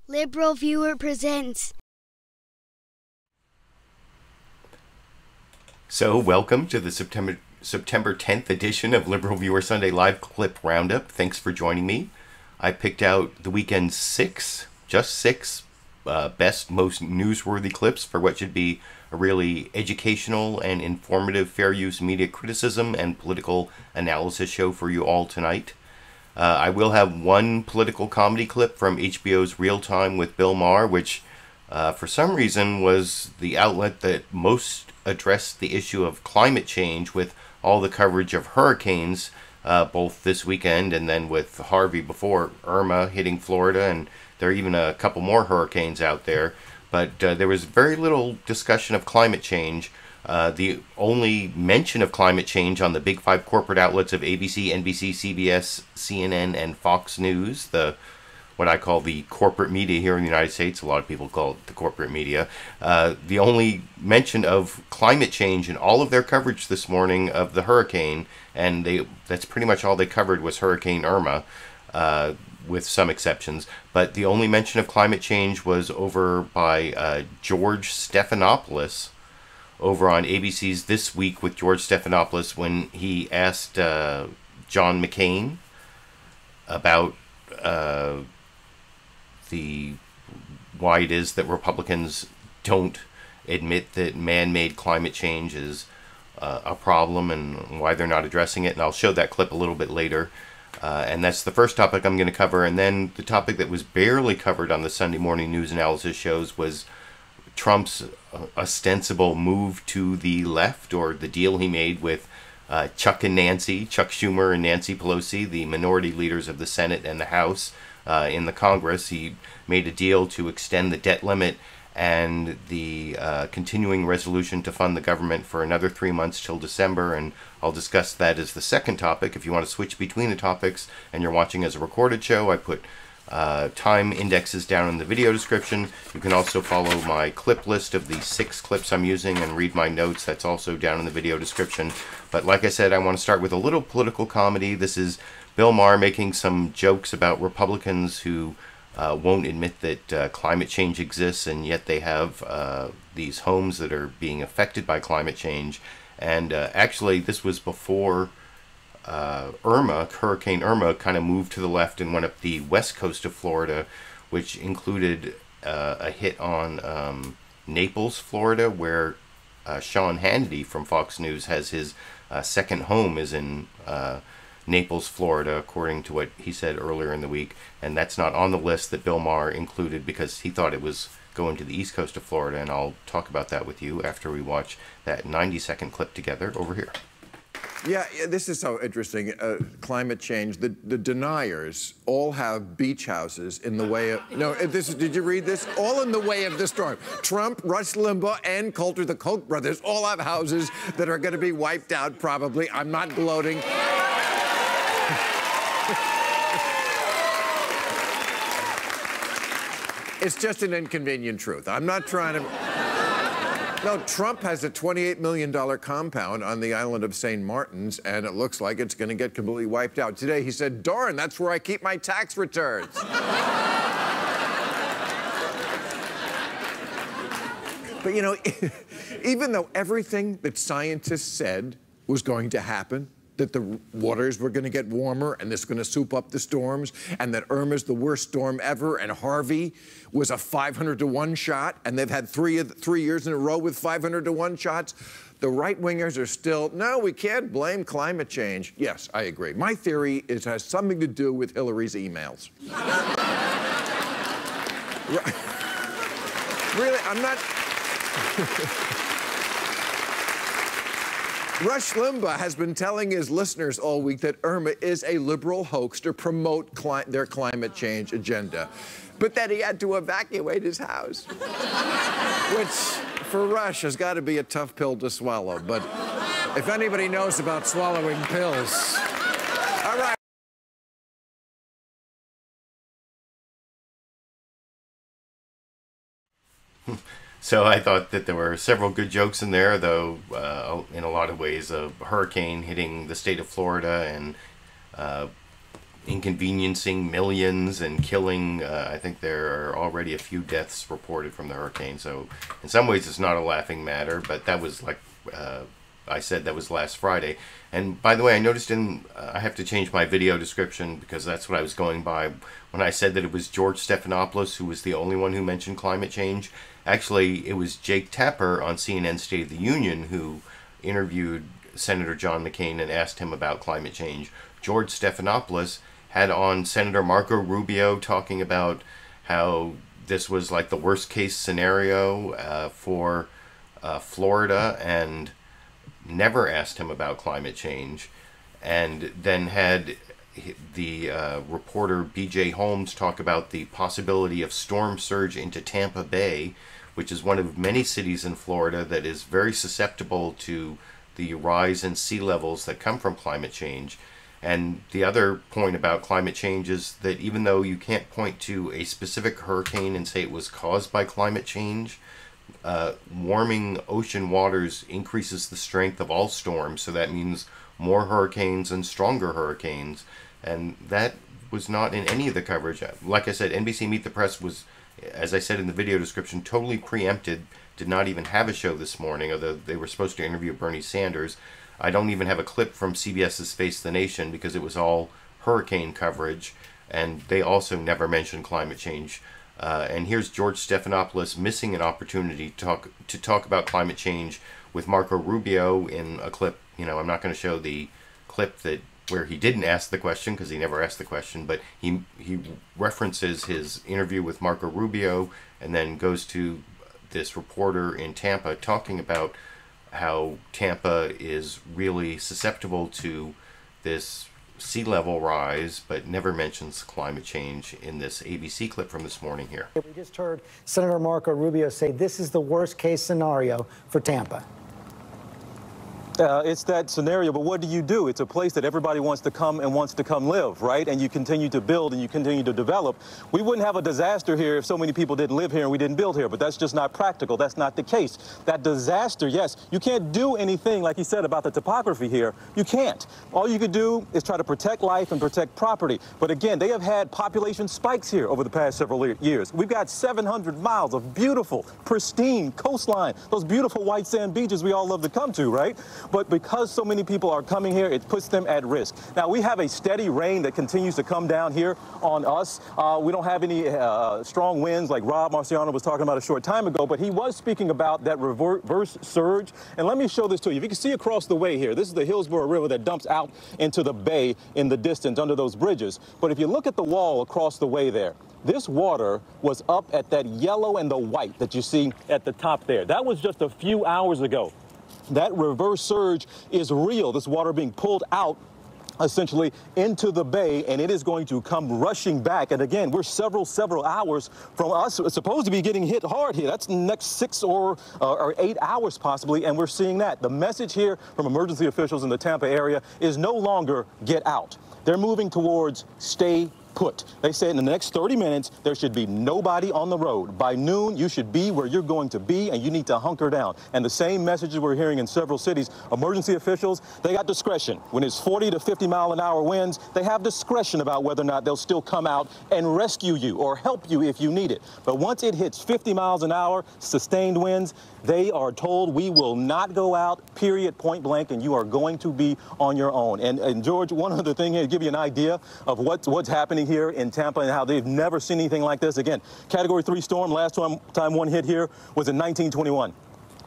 LiberalViewer presents. So, welcome to the September 10th edition of LiberalViewer Sunday Live Clip Roundup. Thanks for joining me. I picked out the weekend's six best, most newsworthy clips for what should be a really educational and informative fair use media criticism and political analysis show for you all tonight. I will have one political comedy clip from HBO's Real Time with Bill Maher, which for some reason was the outlet that most addressed the issue of climate change with all the coverage of hurricanes, both this weekend and then with Harvey before, Irma hitting Florida, and there are even a couple more hurricanes out there. But there was very little discussion of climate change. The only mention of climate change on the big five corporate outlets of ABC, NBC, CBS, CNN, and Fox News, what I call the corporate media here in the United States. A lot of people call it the corporate media. The only mention of climate change in all of their coverage this morning of the hurricane, and that's pretty much all they covered, was Hurricane Irma, with some exceptions. But the only mention of climate change was over by George Stephanopoulos over on ABC's This Week with George Stephanopoulos, when he asked John McCain about why it is that Republicans don't admit that man-made climate change is a problem and why they're not addressing it. And I'll show that clip a little bit later. And that's the first topic I'm going to cover. And then the topic that was barely covered on the Sunday morning news analysis shows was Trump's ostensible move to the left, or the deal he made with Chuck Schumer and Nancy Pelosi, the minority leaders of the Senate and the House in the Congress. He made a deal to extend the debt limit and the continuing resolution to fund the government for another 3 months till December, and I'll discuss that as the second topic. If you want to switch between the topics and you're watching as a recorded show, I put time indexes down in the video description. You can also follow my clip list of the 6 clips I'm using and read my notes. That's also down in the video description. But like I said, I want to start with a little political comedy. This is Bill Maher making some jokes about Republicans who won't admit that climate change exists, and yet they have these homes that are being affected by climate change. And actually, this was before Hurricane Irma kind of moved to the left and went up the west coast of Florida, which included a hit on Naples, Florida, where Sean Hannity from Fox News has his second home is in Naples, Florida, according to what he said earlier in the week. And that's not on the list that Bill Maher included because he thought it was going to the east coast of Florida, and I'll talk about that with you after we watch that 90-second clip together over here. Yeah, this is so interesting. Climate change. The deniers all have beach houses in the way of... No, did you read this? All in the way of the storm. Trump, Rush Limbaugh, and Coulter, the Koch brothers, all have houses that are going to be wiped out, probably. I'm not gloating. It's just an inconvenient truth. I'm not trying to... No, Trump has a $28 million compound on the island of St. Martin's, and it looks like it's going to get completely wiped out. Today, he said, darn, that's where I keep my tax returns. But, you know, even though everything that scientists said was going to happen, that the waters were going to get warmer and this is going to soup up the storms, and that Irma's the worst storm ever, and Harvey was a 500-to-1 shot, and they've had three years in a row with 500-to-1 shots, the right-wingers are still, no, we can't blame climate change. Yes, I agree. My theory is it has something to do with Hillary's emails. Really, I'm not... Rush Limbaugh has been telling his listeners all week that Irma is a liberal hoax to promote their climate change agenda, but that he had to evacuate his house, which for Rush has got to be a tough pill to swallow. But if anybody knows about swallowing pills, all right. So I thought that there were several good jokes in there, though in a lot of ways, a hurricane hitting the state of Florida and inconveniencing millions and killing. I think there are already a few deaths reported from the hurricane. So in some ways it's not a laughing matter, but that was like I said, that was last Friday. And by the way, I noticed I have to change my video description because that's what I was going by when I said that it was George Stephanopoulos who was the only one who mentioned climate change. Actually, it was Jake Tapper on CNN State of the Union who interviewed Senator John McCain and asked him about climate change. George Stephanopoulos had on Senator Marco Rubio talking about how this was like the worst case scenario for Florida, and never asked him about climate change. And then had the reporter B.J. Holmes talk about the possibility of storm surge into Tampa Bay, which is one of many cities in Florida that is very susceptible to the rise in sea levels that come from climate change. And the other point about climate change is that even though you can't point to a specific hurricane and say it was caused by climate change, warming ocean waters increases the strength of all storms. So that means more hurricanes and stronger hurricanes. And that was not in any of the coverage. Like I said, NBC Meet the Press was, as I said in the video description, totally preempted. Did not even have a show this morning, although they were supposed to interview Bernie Sanders. I don't even have a clip from CBS's Face the Nation because it was all hurricane coverage, and they also never mentioned climate change. And here's George Stephanopoulos missing an opportunity to talk about climate change with Marco Rubio in a clip. You know, I'm not going to show the clip where he didn't ask the question because he never asked the question, but he references his interview with Marco Rubio and then goes to this reporter in Tampa talking about how Tampa is really susceptible to this sea level rise, but never mentions climate change in this ABC clip from this morning here. We just heard Senator Marco Rubio say this is the worst case scenario for Tampa. It's that scenario, but what do? It's a place that everybody wants to come live, right? And you continue to build and you continue to develop. We wouldn't have a disaster here if so many people didn't live here and we didn't build here, but that's just not practical. That's not the case. That disaster, yes, you can't do anything, like he said, about the topography here. You can't. All you could do is try to protect life and protect property. But again, they have had population spikes here over the past several years. We've got 700 miles of beautiful, pristine coastline, those beautiful white sand beaches we all love to come to, right? But because so many people are coming here, it puts them at risk. Now, we have a steady rain that continues to come down here on us. We don't have any strong winds like Rob Marciano was talking about a short time ago, but he was speaking about that reverse surge. And let me show this to you. If you can see across the way here, this is the Hillsborough River that dumps out into the bay in the distance under those bridges. But if you look at the wall across the way there, this water was up at that yellow and the white that you see at the top there. That was just a few hours ago. That reverse surge is real. This water being pulled out essentially into the bay, and it is going to come rushing back. And again, we're several hours from us. It's supposed to be getting hit hard here. That's the next 6 or 8 hours possibly, and we're seeing that. The message here from emergency officials in the Tampa area is no longer get out. They're moving towards stay put. They said in the next 30 minutes, there should be nobody on the road. By noon, you should be where you're going to be, and you need to hunker down. And the same messages we're hearing in several cities. Emergency officials, they got discretion. When it's 40 to 50 mile an hour winds, they have discretion about whether or not they'll still come out and rescue you or help you if you need it. But once it hits 50 miles an hour, sustained winds, they are told we will not go out, period, point blank, and you are going to be on your own. And George, one other thing here to give you an idea of what's happening here in Tampa and how they've never seen anything like this. Again, Category 3 storm, last time one hit here was in 1921.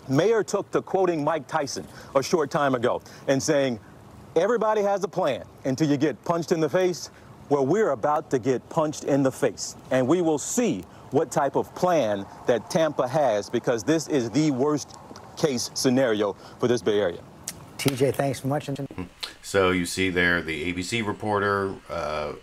Mayor took to quoting Mike Tyson a short time ago and saying, everybody has a plan until you get punched in the face. Well, we're about to get punched in the face, and we will see what type of plan that Tampa has, because this is the worst case scenario for this Bay Area. TJ, thanks so much. So you see there the ABC reporter,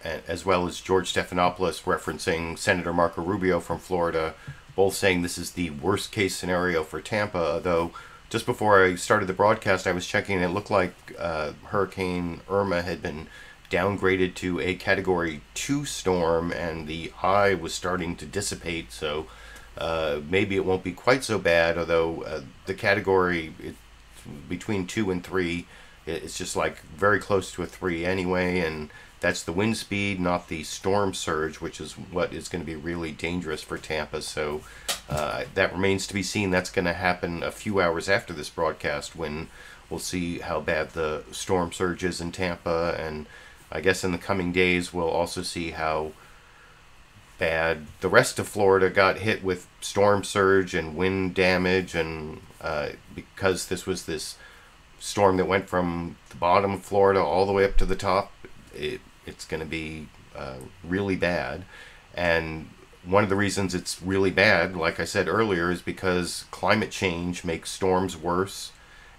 as well as George Stephanopoulos referencing Senator Marco Rubio from Florida, both saying this is the worst case scenario for Tampa. Though just before I started the broadcast, I was checking and it looked like Hurricane Irma had been downgraded to a Category 2 storm, and the eye was starting to dissipate. So maybe it won't be quite so bad, although the category between 2 and 3 It's just like very close to a 3 anyway, and that's the wind speed, not the storm surge, which is what is going to be really dangerous for Tampa. So that remains to be seen. That's going to happen a few hours after this broadcast, when we'll see how bad the storm surge is in Tampa. And I guess in the coming days, we'll also see how bad the rest of Florida got hit with storm surge and wind damage. And because this was this storm that went from the bottom of Florida all the way up to the top, it's going to be really bad. And one of the reasons it's really bad, like I said earlier, is because climate change makes storms worse.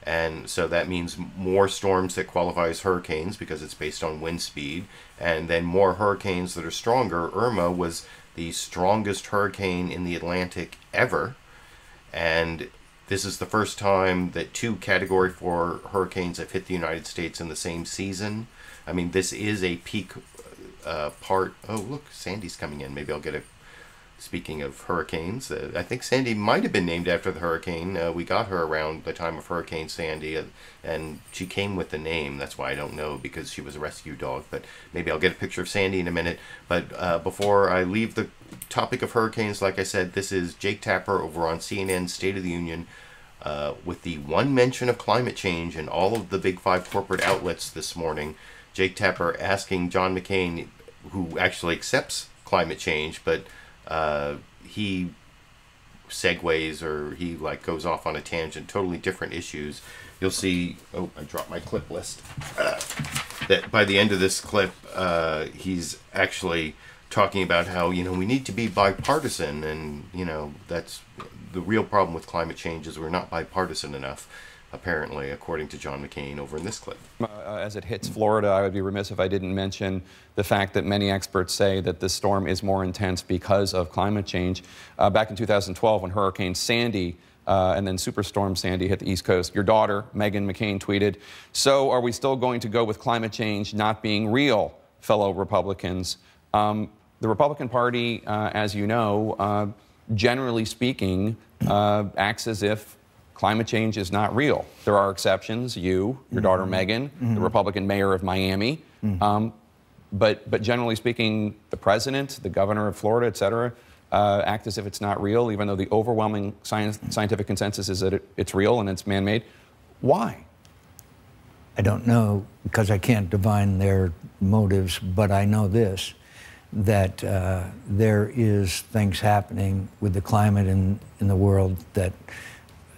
And so that means more storms that qualify as hurricanes because it's based on wind speed, and then more hurricanes that are stronger. Irma was the strongest hurricane in the Atlantic ever, and this is the first time that 2 Category 4 hurricanes have hit the United States in the same season. I mean, this is a peak part. Oh, look, Sandy's coming in. Maybe I'll get a... Speaking of hurricanes, I think Sandy might have been named after the hurricane. We got her around the time of Hurricane Sandy, and she came with the name. That's why I don't know, because she was a rescue dog. But maybe I'll get a picture of Sandy in a minute. But before I leave the topic of hurricanes, like I said, this is Jake Tapper over on CNN State of the Union with the one mention of climate change in all of the big 5 corporate outlets this morning. Jake Tapper asking John McCain, who actually accepts climate change, but he segues, or he goes off on a tangent, totally different issues. You'll see, oh, I dropped my clip list, that by the end of this clip, he's actually talking about how, we need to be bipartisan, and, that's the real problem with climate change is we're not bipartisan enough, apparently, according to John McCain over in this clip. As it hits Florida, I would be remiss if I didn't mention the fact that many experts say that this storm is more intense because of climate change. Back in 2012, when Hurricane Sandy and then Superstorm Sandy hit the East Coast, your daughter, Meghan McCain, tweeted, "So are we still going to go with climate change not being real, fellow Republicans?" The Republican Party, as you know, generally speaking, acts as if climate change is not real. There are exceptions, your daughter Meghan, the Republican mayor of Miami. But generally speaking, the president, the governor of Florida, et cetera, act as if it's not real, even though the overwhelming scientific consensus is that it's real and it's man-made. Why? I don't know, because I can't divine their motives, but I know this, that there is things happening with the climate in the world that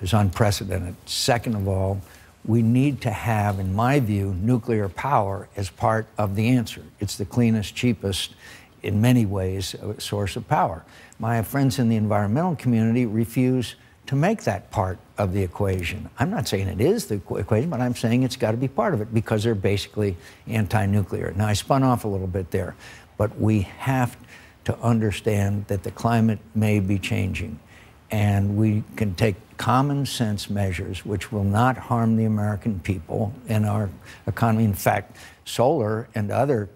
is unprecedented. Second of all, we need to have, in my view, nuclear power as part of the answer. It's the cleanest, cheapest, in many ways, source of power. My friends in the environmental community refuse to make that part of the equation. I'm not saying it is the equation, but I'm saying it's got to be part of it because they're basically anti-nuclear. Now, I spun off a little bit there, but we have to understand that the climate may be changing, and we can take common sense measures which will not harm the American people and our economy. In fact, solar and other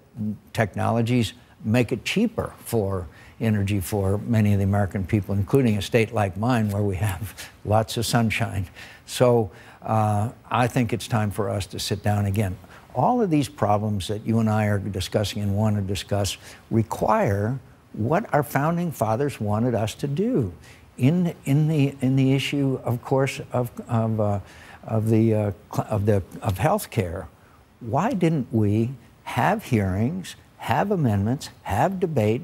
technologies make it cheaper for energy for many of the American people, including a state like mine where we have lots of sunshine. So I think it's time for us to sit down again. All of these problems that you and I are discussing and want to discuss require what our founding fathers wanted us to do. In the issue, of course, of health care, why didn't we have hearings, have amendments, have debate,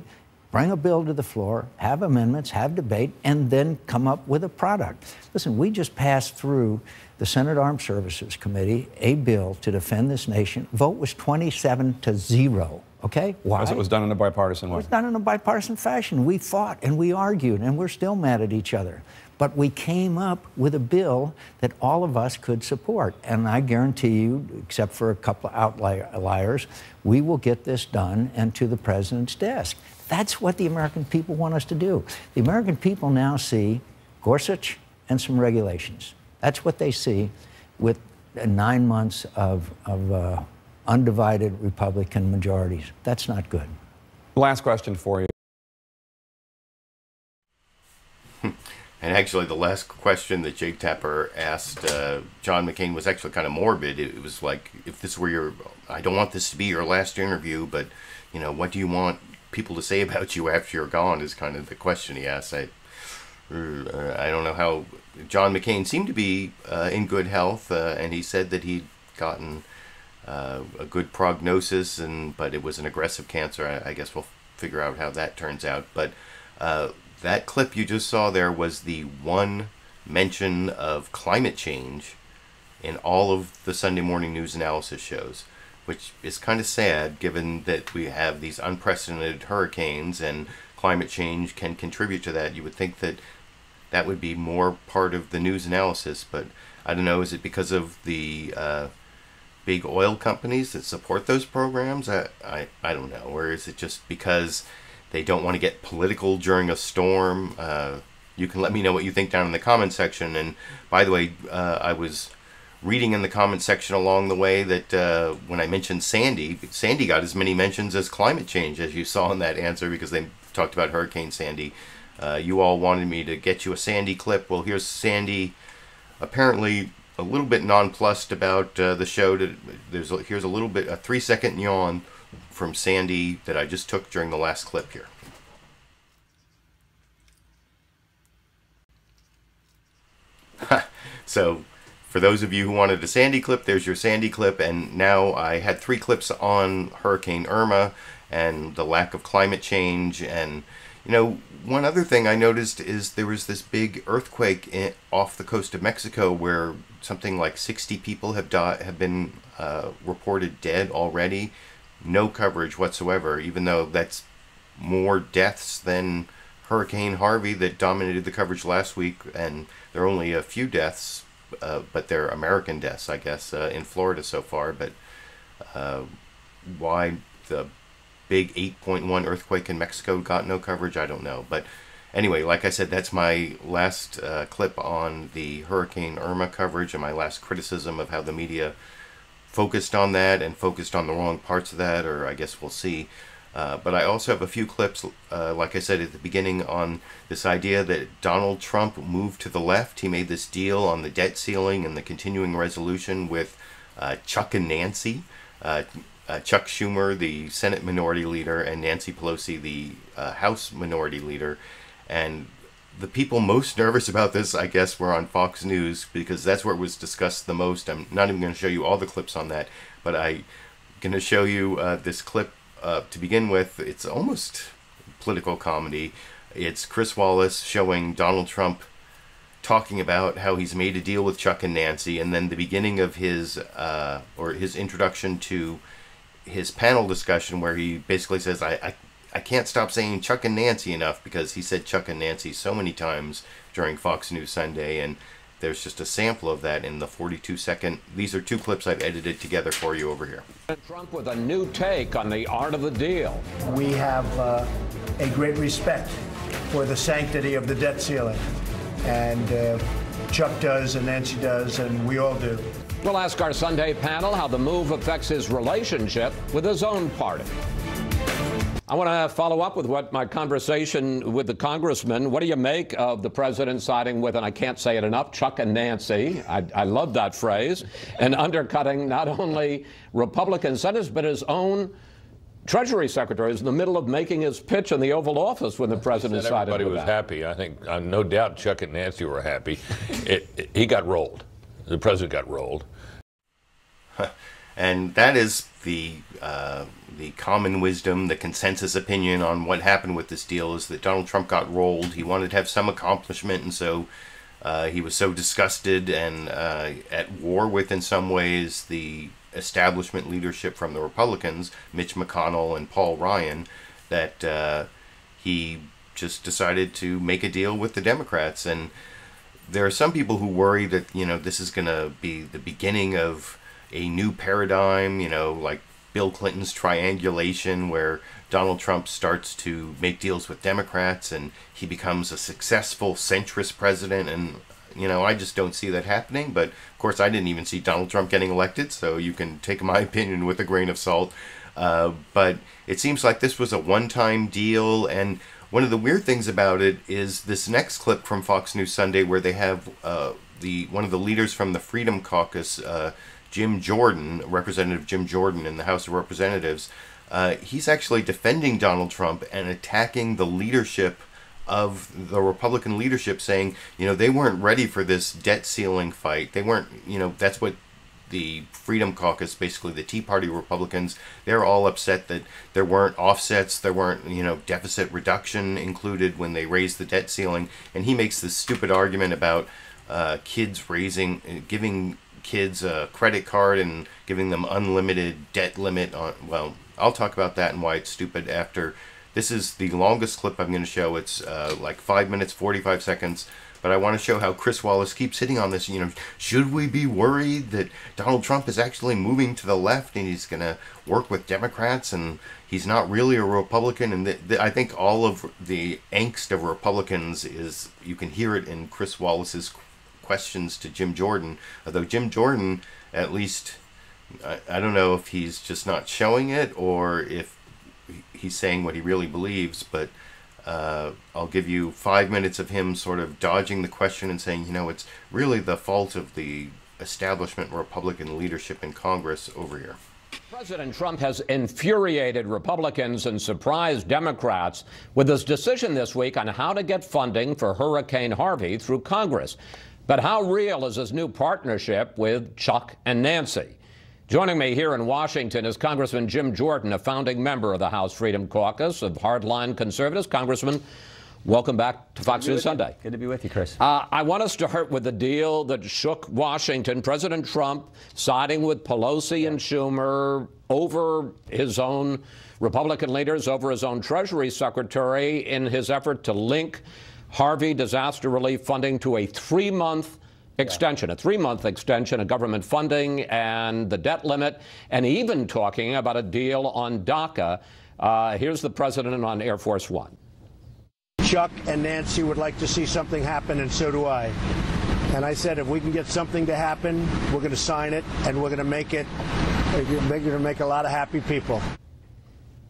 bring a bill to the floor, have amendments, have debate, and then come up with a product? Listen, we just passed through the Senate Armed Services Committee a bill to defend this nation. Vote was 27-0. Okay, why? Because it was done in a bipartisan way. It was done in a bipartisan fashion. We fought and we argued and we're still mad at each other. But we came up with a bill that all of us could support. And I guarantee you, except for a couple of outliers, we will get this done and to the president's desk. That's what the American people want us to do. The American people now see Gorsuch and some regulations. That's what they see with 9 months of undivided Republican majorities. That's not good. Last question for you. And actually, the last question that Jake Tapper asked John McCain was actually kind of morbid. It was like, if this were your, I don't want this to be your last interview, but, you know, what do you want people to say about you after you're gone is kind of the question he asked. I don't know how. John McCain seemed to be in good health, and he said that he'd gotten a good prognosis, but it was an aggressive cancer. I guess we'll figure out how that turns out. But that clip you just saw there was the one mention of climate change in all of the Sunday morning news analysis shows, which is kind of sad given that we have these unprecedented hurricanes and climate change can contribute to that. You would think that that would be more part of the news analysis, but I don't know, is it because of the big oil companies that support those programs? I don't know. Or is it just because they don't want to get political during a storm? You can let me know what you think down in the comment section. And by the way, I was reading in the comment section along the way that when I mentioned Sandy got as many mentions as climate change, as you saw in that answer, because they talked about Hurricane Sandy. You all wanted me to get you a Sandy clip. Well, here's Sandy, apparently a little bit nonplussed about the show. Here's a little bit, a 3-second yawn from Sandy that I just took during the last clip here. So, for those of you who wanted a Sandy clip, there's your Sandy clip. And now I had 3 clips on Hurricane Irma and the lack of climate change. And, you know, one other thing I noticed is there was this big earthquake off the coast of Mexico where something like 60 people have been reported dead already. No coverage whatsoever, even though that's more deaths than Hurricane Harvey that dominated the coverage last week. And there are only a few deaths, but they're American deaths, I guess, in Florida so far. But why the big 8.1 earthquake in Mexico got no coverage, I don't know. But anyway, like I said, that's my last clip on the Hurricane Irma coverage and my last criticism of how the media focused on that and focused on the wrong parts of that, or I guess we'll see. But I also have a few clips, like I said at the beginning, on this idea that Donald Trump moved to the left. He made this deal on the debt ceiling and the continuing resolution with Chuck and Nancy. Chuck Schumer, the Senate Minority Leader, and Nancy Pelosi, the House Minority Leader. And the people most nervous about this, I guess, were on Fox News, because that's where it was discussed the most. I'm not even going to show you all the clips on that, but I'm going to show you this clip to begin with. It's almost political comedy. It's Chris Wallace showing Donald Trump talking about how he's made a deal with Chuck and Nancy, and then the beginning of his introduction to his panel discussion, where he basically says, I can't stop saying Chuck and Nancy enough, because he said Chuck and Nancy so many times during Fox News Sunday, and there's just a sample of that in the 42-second. These are 2 clips I've edited together for you over here. Trump with a new take on the art of the deal. We have a great respect for the sanctity of the debt ceiling, and Chuck does, and Nancy does, and we all do. We'll ask our Sunday panel how the move affects his relationship with his own party. I want to follow up with my conversation with the congressman. What do you make of the president siding with, and I can't say it enough, Chuck and Nancy? I love that phrase. And undercutting not only Republican senators, but his own Treasury Secretary is in the middle of making his pitch in the Oval Office when the president sided with that. Everybody was happy. I think, no doubt, Chuck and Nancy were happy. He got rolled. The president got rolled. And that is the common wisdom, the consensus opinion on what happened with this deal, is that Donald Trump got rolled. He wanted to have some accomplishment, and so he was so disgusted and at war with, in some ways, the establishment leadership from the Republicans, Mitch McConnell and Paul Ryan, that he just decided to make a deal with the Democrats. And there are some people who worry that, this is going to be the beginning of a new paradigm, like Bill Clinton's triangulation, where Donald Trump starts to make deals with Democrats and he becomes a successful centrist president. And, I just don't see that happening. But, of course, I didn't even see Donald Trump getting elected, so you can take my opinion with a grain of salt. But it seems like this was a one-time deal. And one of the weird things about it is this next clip from Fox News Sunday, where they have one of the leaders from the Freedom Caucus, Jim Jordan, Representative Jim Jordan in the House of Representatives. He's actually defending Donald Trump and attacking the leadership of the Republican leadership, saying, they weren't ready for this debt ceiling fight. They weren't, that's what the Freedom Caucus, basically the Tea Party Republicans, they're all upset that there weren't offsets, there weren't, deficit reduction included when they raised the debt ceiling. And he makes this stupid argument about giving kids a credit card and giving them unlimited debt limit on, well, I'll talk about that and why it's stupid after. This is the longest clip I'm going to show. It's like 5 minutes, 45 seconds. But I want to show how Chris Wallace keeps hitting on this. Should we be worried that Donald Trump is actually moving to the left and he's going to work with Democrats and he's not really a Republican? And I think all of the angst of Republicans is, you can hear it in Chris Wallace's questions to Jim Jordan. Although Jim Jordan, at least, I don't know if he's just not showing it or if he's saying what he really believes, but I'll give you 5 minutes of him sort of dodging the question and saying, it's really the fault of the establishment Republican leadership in Congress over here. President Trump has infuriated Republicans and surprised Democrats with his decision this week on how to get funding for Hurricane Harvey through Congress. But how real is his new partnership with Chuck and Nancy? Joining me here in Washington is Congressman Jim Jordan, a founding member of the House Freedom Caucus of hardline conservatives. Congressman, welcome back to Fox News Sunday. Good to be with you, Chris. I want to start with the deal that shook Washington. President Trump siding with Pelosi and Schumer over his own Republican leaders, over his own Treasury Secretary in his effort to link Harvey disaster relief funding to a three-month extension of government funding and the debt limit, and even talking about a deal on DACA. Here's the president on Air Force One. Chuck and Nancy would like to see something happen, and so do I. And I said, if we can get something to happen, we're going to sign it, and we're going to make it. We're going to make a lot of happy people.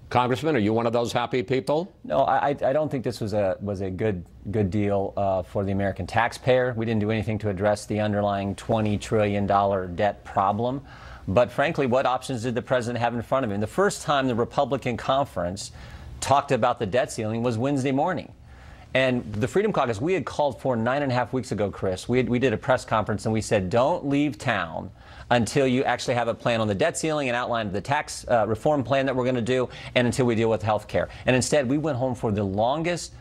Congressman, are you one of those happy people? No, I don't think this was a good deal for the American taxpayer. We didn't do anything to address the underlying $20 trillion debt problem. But frankly, what options did the president have in front of him? The first time the Republican conference talked about the debt ceiling was Wednesday morning. And the Freedom Caucus, we had called for 9.5 weeks ago, Chris. We did a press conference and we said, don't leave town until you actually have a plan on the debt ceiling and outline the tax reform plan that we're going to do, and until we deal with health care. And instead, we went home for the longest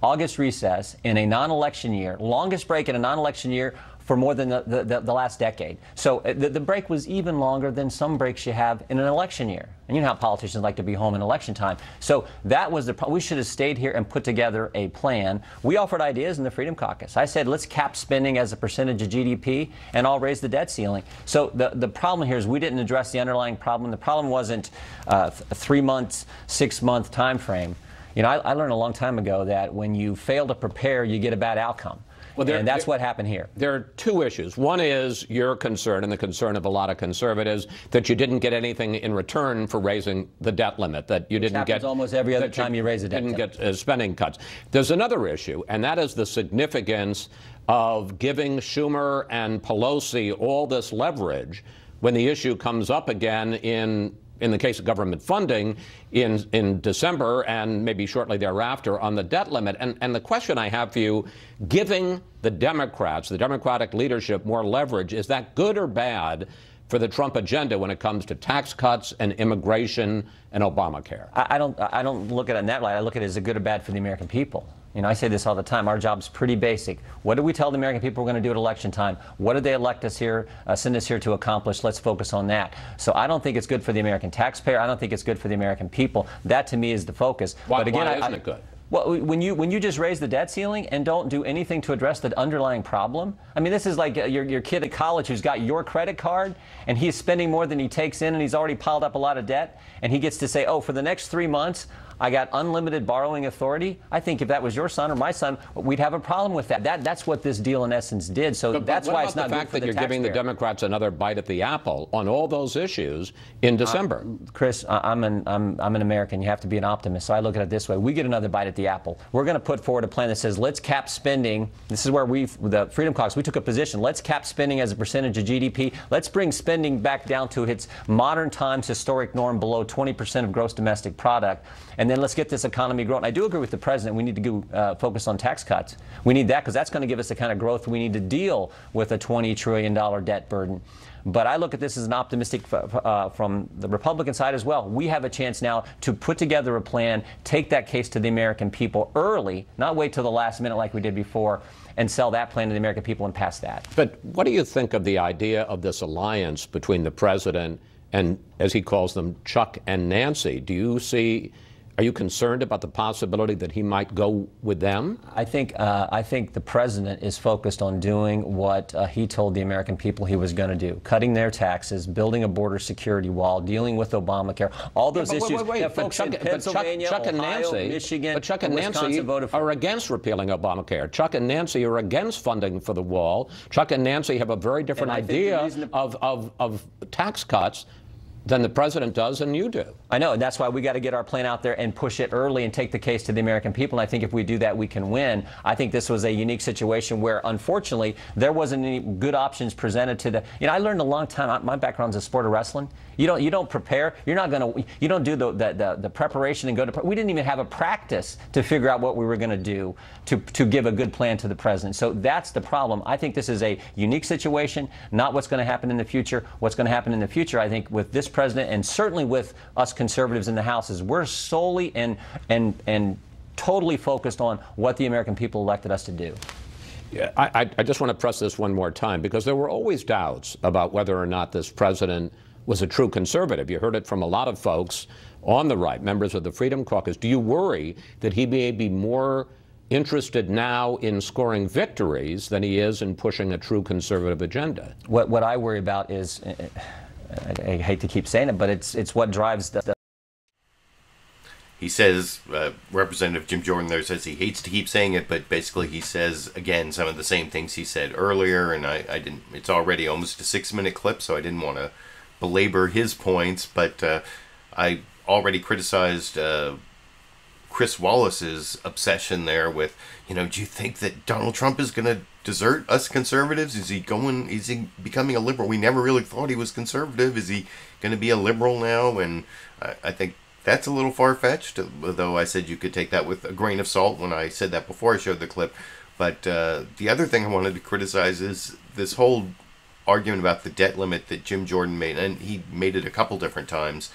August recess in a non-election year, longest break in a non-election year for more than the last decade. So the break was even longer than some breaks you have in an election year. And you know how politicians like to be home in election time. So that was the problem. We should have stayed here and put together a plan. We offered ideas in the Freedom Caucus. I said, let's cap spending as a percentage of GDP, and I'll raise the debt ceiling. So the problem here is we didn't address the underlying problem. The problem wasn't a 3 months, 6 month time frame. I learned a long time ago that when you fail to prepare, you get a bad outcome. Well, and that's what happened here. There are two issues. One is your concern, and the concern of a lot of conservatives, that you didn't get anything in return for raising the debt limit, that you didn't get almost every other time you raise a debt limit. Didn't get spending cuts. There's another issue, and that is the significance of giving Schumer and Pelosi all this leverage when the issue comes up again in the case of government funding in December and maybe shortly thereafter on the debt limit. And the question I have for you, giving the Democrats, the Democratic leadership, more leverage, is that good or bad for the Trump agenda when it comes to tax cuts and immigration and Obamacare? I don't look at it in that light. I look at it as a good or bad for the American people. I say this all the time. Our job's pretty basic. What do we tell the American people we're going to do at election time? What did they elect us here, send us here to accomplish? Let's focus on that. So I don't think it's good for the American taxpayer. I don't think it's good for the American people. That, to me, is the focus. Why isn't it good? Well, when you just raise the debt ceiling and don't do anything to address the underlying problem, I mean, this is like your kid at college who's got your credit card and he's spending more than he takes in and he's already piled up a lot of debt, and he gets to say, oh, for the next 3 months, I got unlimited borrowing authority. I think if that was your son or my son, we'd have a problem with that. That's what this deal in essence did. So that's why it's not good for the taxpayer. But what about the fact that you're giving the Democrats another bite at the apple on all those issues in December? Chris, I'm an American. You have to be an optimist. So I look at it this way. We get another bite at the the apple. We're going to put forward a plan that says let's cap spending. This is where the Freedom Caucus, we took a position. Let's cap spending as a percentage of GDP. Let's bring spending back down to its modern times historic norm below 20% of gross domestic product. And then let's get this economy growing. I do agree with the president. We need to focus on tax cuts. We need that because that's going to give us the kind of growth we need to deal with a $20 trillion debt burden. But I look at this as an optimistic from the Republican side as well. We have a chance now to put together a plan, take that case to the American people early, not wait till the last minute like we did before, and sell that plan to the American people and pass that. But what do you think of the idea of this alliance between the president and, as he calls them, Chuck and Nancy? Do you see... Are you concerned about the possibility that he might go with them? I think the president is focused on doing what he told the American people he was going to do: cutting their taxes, building a border security wall, dealing with Obamacare, all those issues. Folks in Pennsylvania, Chuck and Ohio, Nancy, Michigan, Chuck and Wisconsin Nancy are against repealing Obamacare. Chuck and Nancy are against funding for the wall. Chuck and Nancy have a very different idea of tax cuts than the president does and you do. I know, and that's why we got to get our plan out there and push it early and take the case to the American people. And I think if we do that, we can win. I think this was a unique situation where, unfortunately, there wasn't any good options presented to the. You know, I learned a long time. My background's a sport of wrestling. You don't prepare. You're not going to. You don't do the preparation and go to. We didn't even have a practice to figure out what we were going to do to give a good plan to the president. So that's the problem. I think this is a unique situation, not what's going to happen in the future. What's going to happen in the future, I think, with this president and certainly with us conservatives in the House, is we're solely and totally focused on what the American people elected us to do. Yeah, I just want to press this one more time, because there were always doubts about whether or not this president was a true conservative. You heard it from a lot of folks on the right, members of the Freedom Caucus. Do you worry that he may be more interested now in scoring victories than he is in pushing a true conservative agenda? What I worry about is, I hate to keep saying it, but it's what drives the. He says, Representative Jim Jordan there says he hates to keep saying it, but basically he says, again, some of the same things he said earlier, and I didn't, it's already almost a 6-minute clip, so I didn't want to belabor his points, but I already criticized Chris Wallace's obsession there with, do you think that Donald Trump is going to desert us conservatives? Is he becoming a liberal? We never really thought he was conservative. Is he going to be a liberal now? And I think that's a little far-fetched, though I said you could take that with a grain of salt when I said that before I showed the clip. But the other thing I wanted to criticize is this whole argument about the debt limit that Jim Jordan made, and he made it a couple different times,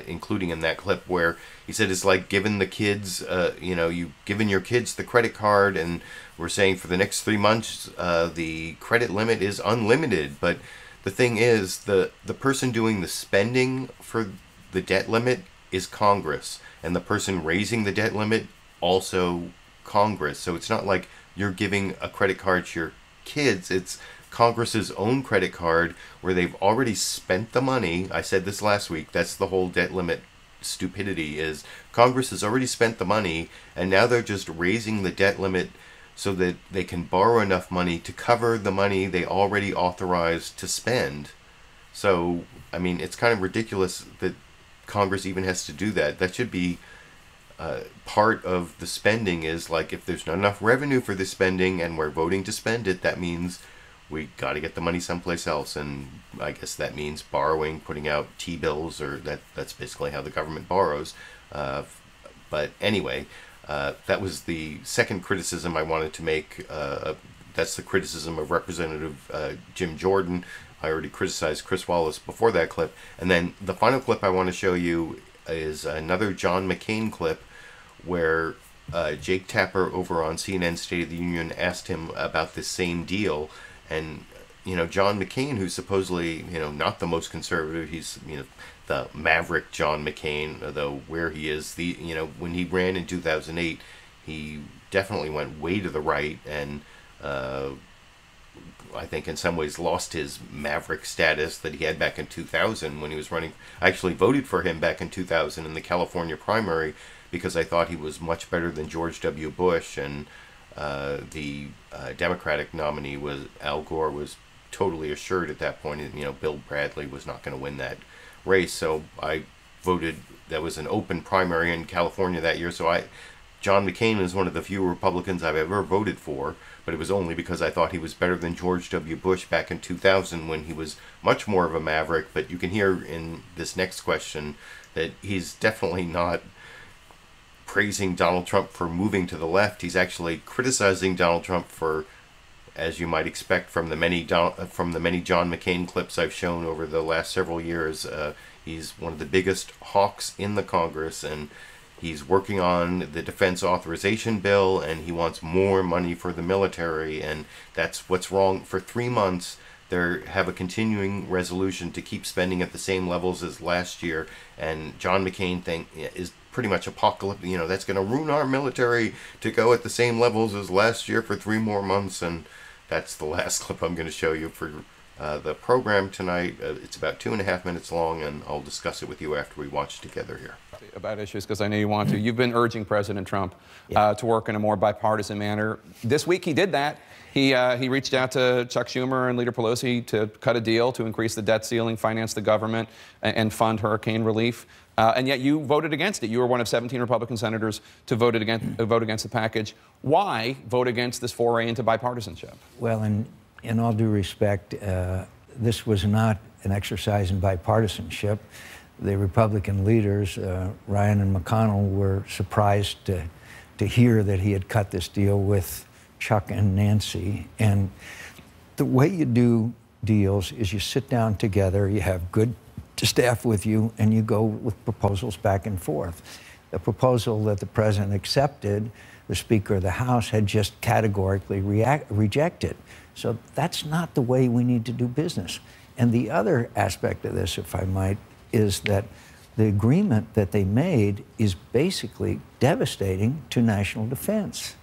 including in that clip, where he said it's like giving the kids, you've given your kids the credit card, and we're saying for the next 3 months the credit limit is unlimited. But the thing is, the person doing the spending for the debt limit is Congress, and the person raising the debt limit also Congress. So it's not like you're giving a credit card to your kids. It's Congress's own credit card where they've already spent the money. I said this last week. That's the whole debt limit stupidity, is Congress has already spent the money, and now they're just raising the debt limit so that they can borrow enough money to cover the money they already authorized to spend. So, I mean, it's kind of ridiculous that Congress even has to do that. That should be part of the spending, is like, if there's not enough revenue for the spending and we're voting to spend it, that means we got to get the money someplace else. And I guess that means borrowing, putting out T-bills, or that's basically how the government borrows. But anyway, that was the second criticism I wanted to make. That's the criticism of Representative Jim Jordan. I already criticized Chris Wallace before that clip. And then the final clip I want to show you is another John McCain clip where Jake Tapper over on CNN State of the Union asked him about this same deal. And, John McCain, who's supposedly, not the most conservative, he's, the maverick John McCain, though where he is, when he ran in 2008, he definitely went way to the right, and I think in some ways lost his maverick status that he had back in 2000 when he was running. I actually voted for him back in 2000 in the California primary because I thought he was much better than George W. Bush, and the Democratic nominee was Al Gore was totally assured at that point. Bill Bradley was not going to win that race, so I voted. That was an open primary in California that year, so I John McCain is one of the few Republicans I've ever voted for, but it was only because I thought he was better than George W. Bush back in 2000 when he was much more of a maverick. But you can hear in this next question that he's definitely not praising Donald Trump for moving to the left. He's actually criticizing Donald Trump for, as you might expect from the many John McCain clips I've shown over the last several years. He's one of the biggest hawks in the Congress, and he's working on the defense authorization bill, and he wants more money for the military, and that's what's wrong. For 3 months, they have a continuing resolution to keep spending at the same levels as last year, and John McCain is pretty much apocalyptic. You know, that's going to ruin our military to go at the same levels as last year for 3 more months, and that's the last clip I'm going to show you for the program tonight. It's about 2.5 minutes long, and I'll discuss it with you after we watch together here. About issues, because I know you want to. You've been urging President Trump to work in a more bipartisan manner. This week he did that. He reached out to Chuck Schumer and Leader Pelosi to cut a deal to increase the debt ceiling, finance the government, and fund hurricane relief. And yet you voted against it. You were one of 17 Republican senators to vote against the package. Why vote against this foray into bipartisanship? Well, in all due respect, this was not an exercise in bipartisanship. The Republican leaders, Ryan and McConnell, were surprised to hear that he had cut this deal with Chuck and Nancy. And the way you do deals is you sit down together, you have good staff with you, and you go with proposals back and forth. The proposal that the president accepted, the Speaker of the House had just categorically rejected. So that's not the way we need to do business. And the other aspect of this, if I might, is that the agreement that they made is basically devastating to national defense.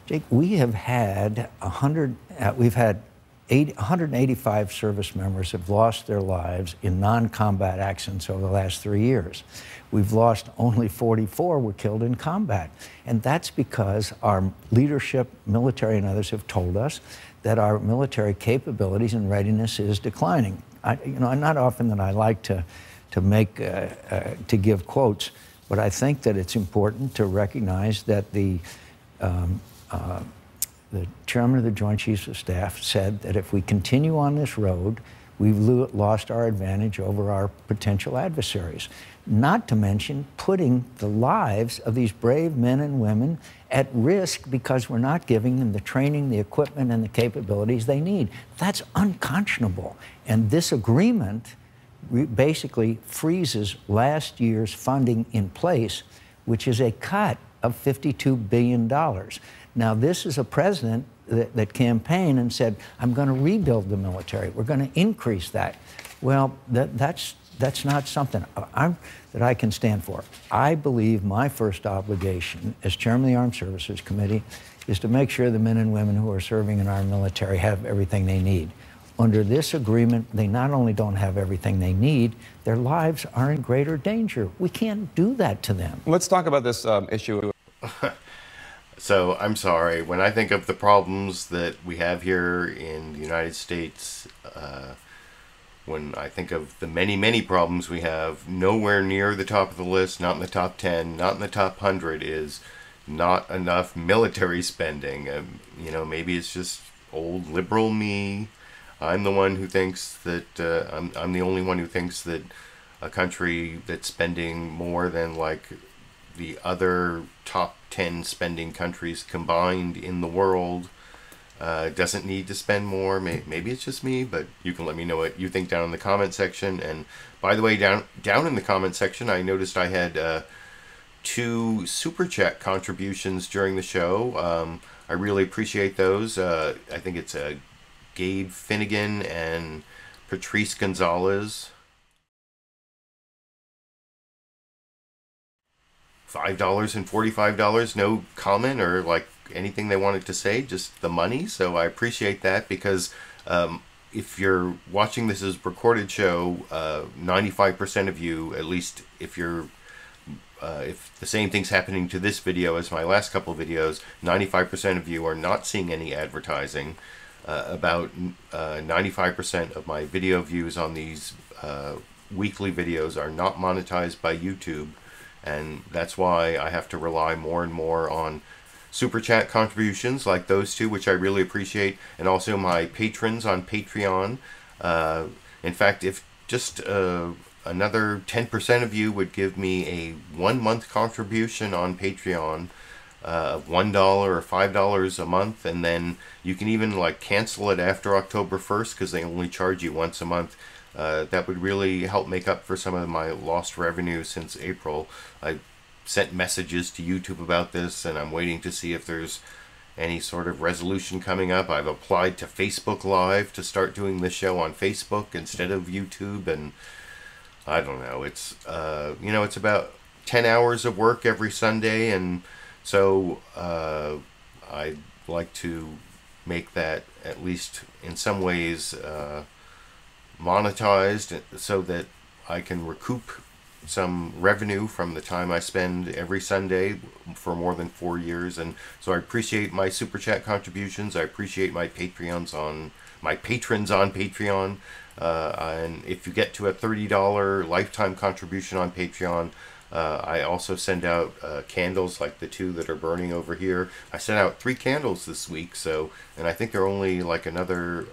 Jake, we have had 185 service members have lost their lives in non-combat accidents over the last 3 years. We've lost only 44 were killed in combat. And that's because our leadership, military and others, have told us that our military capabilities and readiness is declining. Not often that I like to give quotes, but I think that it's important to recognize that the chairman of the Joint Chiefs of Staff said that if we continue on this road, we've lost our advantage over our potential adversaries. Not to mention putting the lives of these brave men and women at risk because we're not giving them the training, the equipment, and the capabilities they need. That's unconscionable. And this agreement basically freezes last year's funding in place, which is a cut of $52 billion. Now, this is a president that campaigned and said, I'm going to rebuild the military. We're going to increase that. Well, that's not something that I can stand for. I believe my first obligation as chairman of the Armed Services Committee is to make sure the men and women who are serving in our military have everything they need. Under this agreement, they not only don't have everything they need, their lives are in greater danger. We can't do that to them. Let's talk about this issue. So, I'm sorry, when I think of the problems that we have here in the United States, when I think of the many, many problems we have, nowhere near the top of the list, not in the top 10, not in the top 100, is not enough military spending. Maybe it's just old liberal me. I'm the one who thinks that, I'm the only one who thinks that a country that's spending more than like the other top 10 spending countries combined in the world doesn't need to spend more. Maybe it's just me, but you can let me know what you think down in the comment section. And by the way, down in the comment section, I noticed I had 2 super chat contributions during the show. I really appreciate those. I think it's Gabe Finnegan and Patrice Gonzalez. $5 and $45, no comment or like anything they wanted to say, just the money. So I appreciate that, because if you're watching this as a recorded show, 95% of you, at least if the same thing's happening to this video as my last couple of videos, 95% of you are not seeing any advertising. About 95% of my video views on these weekly videos are not monetized by YouTube. And that's why I have to rely more and more on Super Chat contributions like those two, which I really appreciate, and also my patrons on Patreon. In fact, if just another 10% of you would give me a 1-month contribution on Patreon of $1 or $5 a month, and then you can even like cancel it after October 1st because they only charge you once a month. That would really help make up for some of my lost revenue since April. I sent messages to YouTube about this, and I'm waiting to see if there's any sort of resolution coming up. I've applied to Facebook Live to start doing the show on Facebook instead of YouTube, and I don't know. It's it's about 10 hours of work every Sunday, and so I'd like to make that at least in some ways monetized so that I can recoup some revenue from the time I spend every Sunday for more than 4 years. And so I appreciate my Super Chat contributions. I appreciate my patrons on Patreon. And if you get to a $30 lifetime contribution on Patreon, I also send out candles like the 2 that are burning over here. I sent out 3 candles this week, and I think there are only like another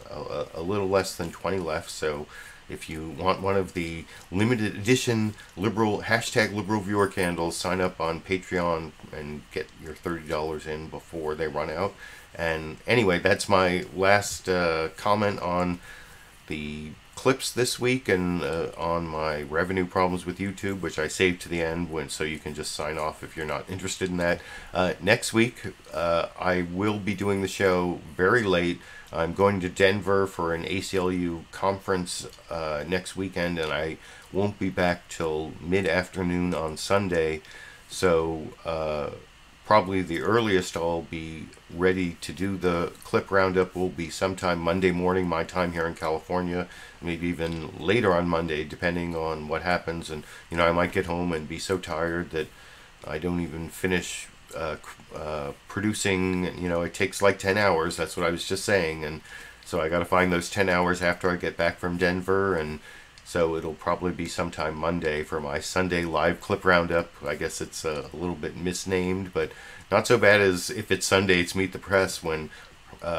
a little less than 20 left. So if you want one of the limited edition #LiberalViewer candles, sign up on Patreon and get your $30 in before they run out. And anyway, that's my last comment on the clips this week and on my revenue problems with YouTube, which I saved to the end so you can just sign off if you're not interested in that. Next week, I will be doing the show very late. I'm going to Denver for an ACLU conference next weekend, and I won't be back till mid-afternoon on Sunday. So probably the earliest I'll be ready to do the clip roundup will be sometime Monday morning, my time here in California, maybe even later on Monday, depending on what happens. And, I might get home and be so tired that I don't even finish producing. It takes like 10 hours. That's what I was just saying. And so I got to find those 10 hours after I get back from Denver. And so it'll probably be sometime Monday for my Sunday live clip roundup. I guess it's a little bit misnamed, but not so bad as if it's Sunday, it's Meet the Press, when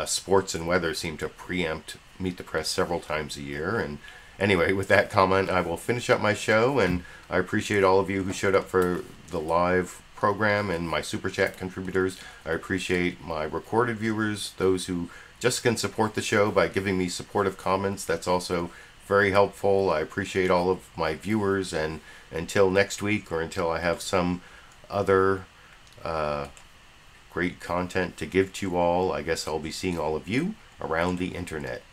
sports and weather seem to preempt Meet the Press several times a year. And anyway, with that comment, I will finish up my show, and I appreciate all of you who showed up for the live program and my Super Chat contributors. I appreciate my recorded viewers, those who just can support the show by giving me supportive comments. That's also very helpful. I appreciate all of my viewers, and until next week, or until I have some other great content to give to you all, I guess I'll be seeing all of you around the internet.